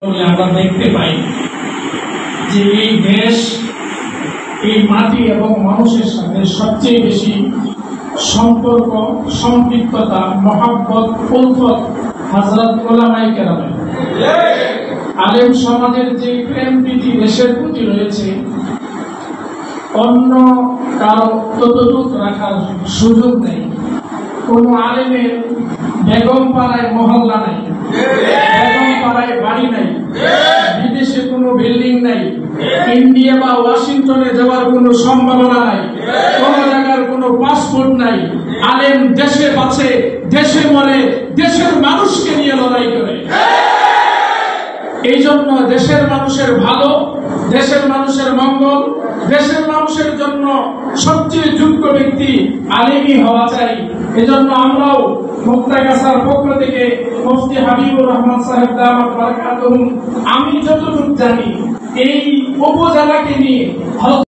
আমরা দেখতে পাই যে এই দেশ এই মাটি এবং মানুষের সাথে সবচেয়ে বেশি সম্পর্ক সম্পৃক্ততা মহাব্বত উলফত হযরত উলামায়ে কেরামের আলেম সমাজের যে প্রেম প্রীতি দেশের প্রতি রয়েছে অন্য কারো ততটুক রাখার সুযোগ নেই। কোন আলেমের বেগম পাড়ায় মহল্লা নাই, বেগম পাড়ায় বাড়ি নাই, বিদেশে কোনো বিল্ডিং নাই, ইন্ডিয়া বা ওয়াশিংটনে যাওয়ার কোনো সম্ভাবনা নাই, কোন জায়গার কোনো পাসপোর্ট নাই। আলেম দেশে বাঁচে, দেশে মরে, দেশের মানুষকে নিয়ে লড়াই করে। এই জন্য দেশের মানুষের ভালো, দেশের মানুষের মঙ্গল, দেশের মানুষের জন্য সবচেয়ে যোগ্য ব্যক্তি আলেমই হওয়া চাই। এজন্য আমরাও মুক্তাগাছার পক্ষ থেকে মুফতি হাবিবুর রহমান সাহেব দামাত বারাকাতুহুম আমি যতটুকু জানি এই উপজেলাকে নিয়ে